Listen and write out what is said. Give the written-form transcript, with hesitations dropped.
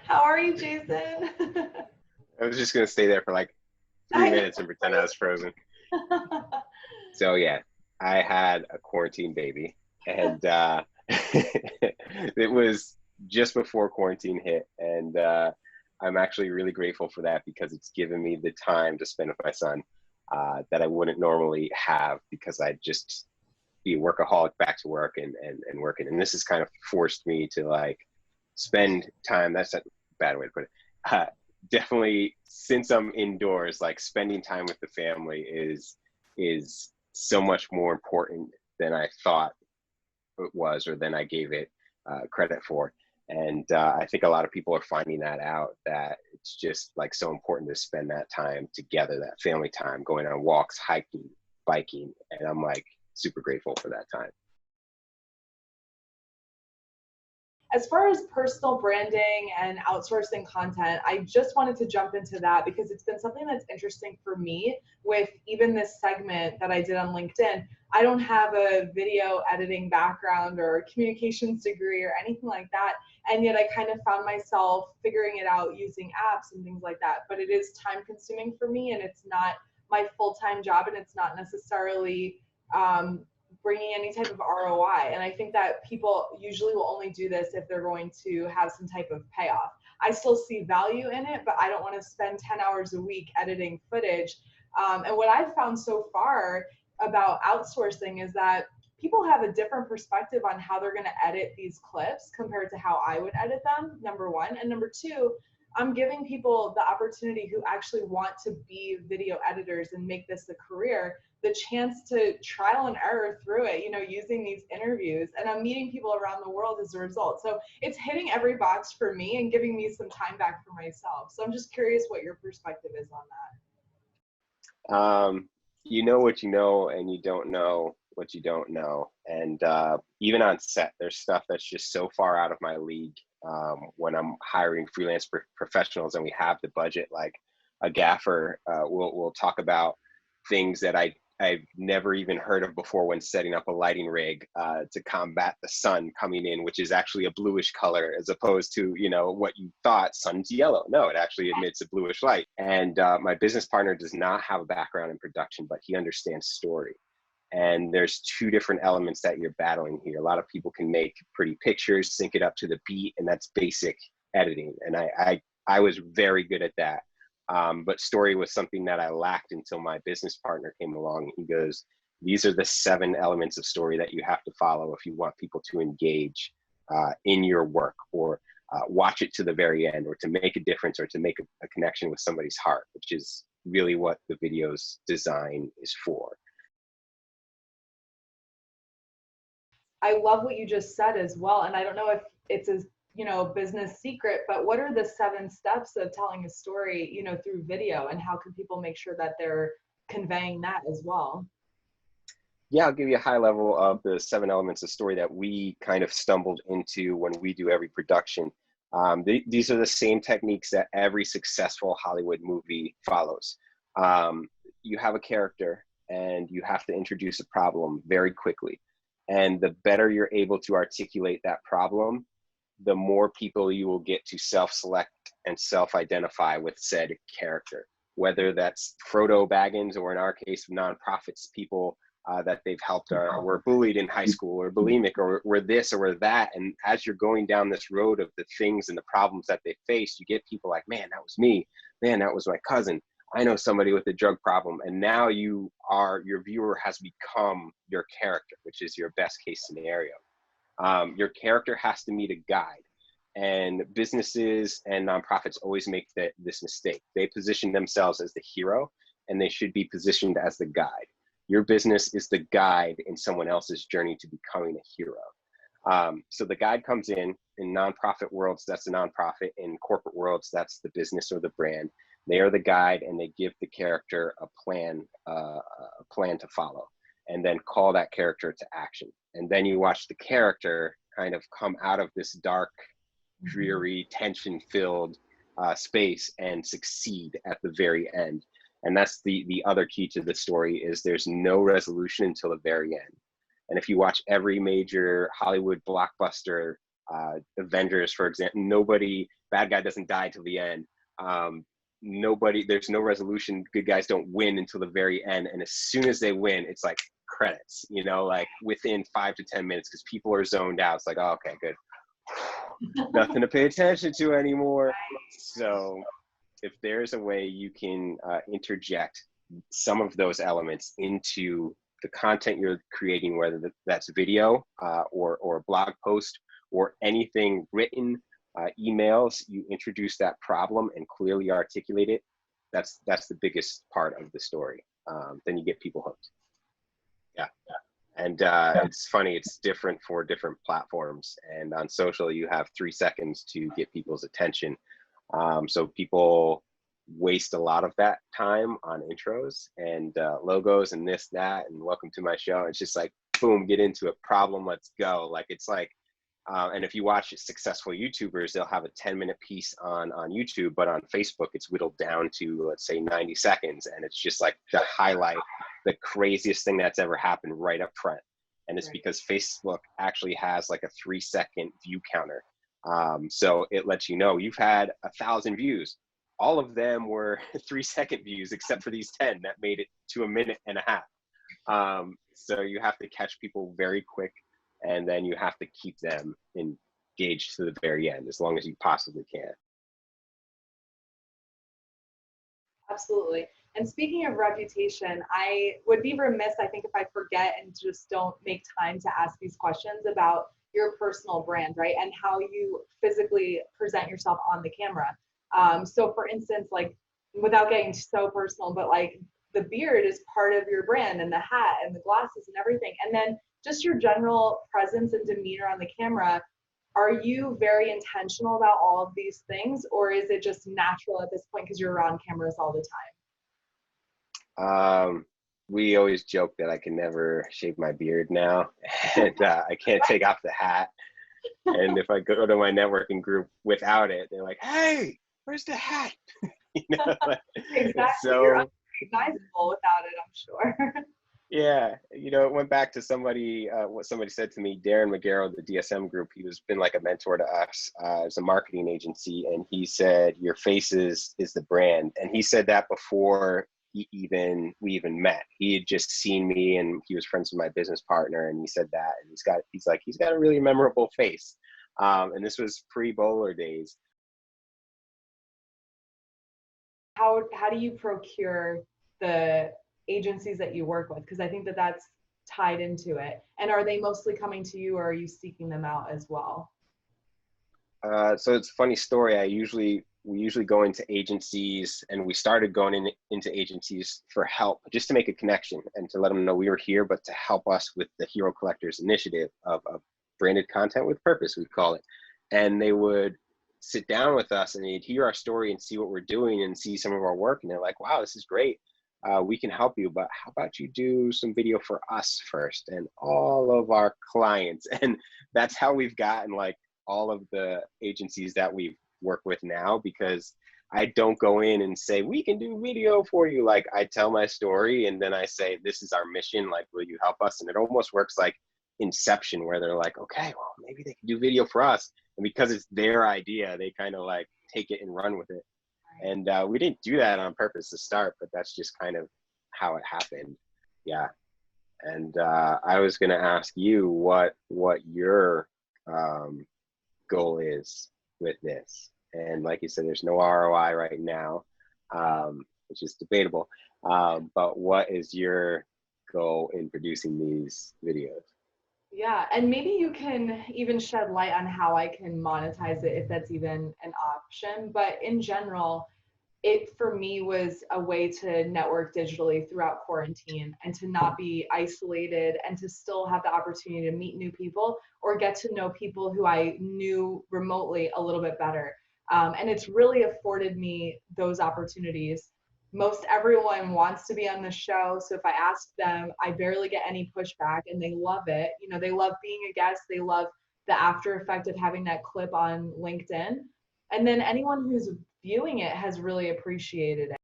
How are you, Jason? I was just gonna stay there for like I 3 minutes and pretend I was frozen. know. So yeah, I had a quarantine baby, and it was just before quarantine hit, and I'm actually really grateful for that because it's given me the time to spend with my son that I wouldn't normally have because I'd just be a workaholic back to work and working. And this has kind of forced me to like spend time. That's a bad way to put it. Definitely, since I'm indoors, like spending time with the family is so much more important than I thought it was or than I gave it credit for. And I think a lot of people are finding that out, that it's just like so important to spend that time together, that family time, going on walks, hiking, biking. And I'm like super grateful for that time. As far as personal branding and outsourcing content, I just wanted to jump into that because it's been something that's interesting for me with even this segment that I did on LinkedIn. I don't have a video editing background or a communications degree or anything like that. And yet I kind of found myself figuring it out using apps and things like that. But it is time consuming for me and it's not my full-time job and it's not necessarily bringing any type of ROI. And I think that people usually will only do this if they're going to have some type of payoff. I still see value in it, but I don't want to spend 10 hours a week editing footage. And what I've found so far about outsourcing is that people have a different perspective on how they're going to edit these clips compared to how I would edit them, number one. And number two, I'm giving people the opportunity who actually want to be video editors and make this a career, the chance to trial and error through it, using these interviews. And I'm meeting people around the world as a result. So it's hitting every box for me and giving me some time back for myself. So I'm just curious what your perspective is on You know what you know, and you don't know what you don't know. And even on set, there's stuff that's just so far out of my league. When I'm hiring freelance professionals and we have the budget, like a gaffer will talk about things that I've never even heard of before when setting up a lighting rig to combat the sun coming in, which is actually a bluish color as opposed to, what you thought sun's yellow. No, it actually emits a bluish light. And my business partner does not have a background in production, but he understands story. And there's two different elements that you're battling here. A lot of people can make pretty pictures, sync it up to the beat, and that's basic editing. And I was very good at that. But story was something that I lacked until my business partner came along. He goes, these are the 7 elements of story that you have to follow if you want people to engage in your work or watch it to the very end or to make a difference or to make a connection with somebody's heart, which is really what the video's design is for. I love what you just said as well. And I don't know if it's a business secret, but what are the 7 steps of telling a story, through video, and how can people make sure that they're conveying that as well? Yeah, I'll give you a high level of the 7 elements of story that we kind of stumbled into when we do every production. These are the same techniques that every successful Hollywood movie follows. You have a character and you have to introduce a problem very quickly. And the better you're able to articulate that problem, the more people you will get to self-select and self-identify with said character. Whether that's Frodo Baggins, or in our case, nonprofits, people that they've helped were bullied in high school or bulimic or were this or were that. And as you're going down this road of the things and the problems that they face, you get people like, man, that was me. Man, that was my cousin. I know somebody with a drug problem. And now your viewer has become your character, which is your best case scenario. Your character has to meet a guide. And businesses and nonprofits always make this mistake. They position themselves as the hero, and they should be positioned as the guide. Your business is the guide in someone else's journey to becoming a hero. So the guide comes in nonprofit worlds, that's the nonprofit. In corporate worlds, that's the business or the brand. They are the guide, and they give the character a plan to follow, and then call that character to action. And then you watch the character kind of come out of this dark, dreary, tension-filled space and succeed at the very end. And that's the other key to the story, is there's no resolution until the very end. And if you watch every major Hollywood blockbuster Avengers, for example, bad guy doesn't die till the end. There's no resolution. Good guys don't win until the very end. And as soon as they win, it's like credits, like within 5 to 10 minutes, because people are zoned out. It's like, oh, okay, good. Nothing to pay attention to anymore. So if there's a way you can interject some of those elements into the content you're creating, whether that's video or a blog post or anything written, emails, you introduce that problem and clearly articulate it. That's the biggest part of the story. Then you get people hooked. Yeah. And it's funny, it's different for different platforms. And on social, you have 3 seconds to get people's attention. So people waste a lot of that time on intros and logos and this, that, and welcome to my show. It's just like, boom, get into it. Problem, let's go. Like, it's like, and if you watch successful YouTubers, they'll have a 10-minute piece on YouTube, but on Facebook, it's whittled down to, let's say, 90 seconds. And it's just like to highlight the craziest thing that's ever happened right up front. And it's because Facebook actually has like a 3-second view counter. So it lets you know you've had 1,000 views. All of them were 3-second views, except for these 10 that made it to 1.5 minutes. So you have to catch people very quick, and then you have to keep them engaged to the very end, as long as you possibly can. Absolutely. And speaking of reputation, I would be remiss, I think, if I forget and just don't make time to ask these questions about your personal brand, right? And how you physically present yourself on the camera. So for instance, like, without getting so personal, but like the beard is part of your brand, and the hat and the glasses and everything. And then just your general presence and demeanor on the camera. Are you very intentional about all of these things, or is it just natural at this point because you're around cameras all the time? We always joke that I can never shave my beard now, and I can't take off the hat. And if I go to my networking group without it, they're like, "Hey, where's the hat?" Exactly. So, you're unrecognizable without it, I'm sure. yeah, it went back to what somebody said to me, Darren McGarrow, the DSM group. He was been like a mentor to us as a marketing agency. And he said, your face is the brand. And he said that before we even met. He had just seen me, and he was friends with my business partner. And he said that, and he's got a really memorable face. And this was pre-Bowler days. How do you procure the agencies that you work with? Because I think that that's tied into it. And are they mostly coming to you, or are you seeking them out as well? So it's a funny story. We usually go into agencies, and we started going into agencies for help, just to make a connection and to let them know we were here, but to help us with the Hero Collectors initiative of branded content with purpose, we call it. And they would sit down with us, and they'd hear our story and see what we're doing and see some of our work. And they're like, wow, this is great. We can help you, but how about you do some video for us first? And all of our clients, and that's how we've gotten like all of the agencies that we work with now, because I don't go in and say, we can do video for you. Like, I tell my story, and then I say, this is our mission. Like, will you help us? And it almost works like Inception, where they're like, okay, well, maybe they can do video for us. And because it's their idea, they kind of like take it and run with it. And we didn't do that on purpose to start, but that's just kind of how it happened. Yeah. And I was going to ask you what your goal is with this. And like you said, there's no ROI right now, which is debatable. But what is your goal in producing these videos? Yeah, and maybe you can even shed light on how I can monetize it, if that's even an option. But in general, it for me was a way to network digitally throughout quarantine, and to not be isolated, and to still have the opportunity to meet new people or get to know people who I knew remotely a little bit better. And it's really afforded me those opportunities. Most everyone wants to be on the show. So if I ask them, I barely get any pushback, and they love it. They love being a guest. They love the after effect of having that clip on LinkedIn. And then anyone who's viewing it has really appreciated it.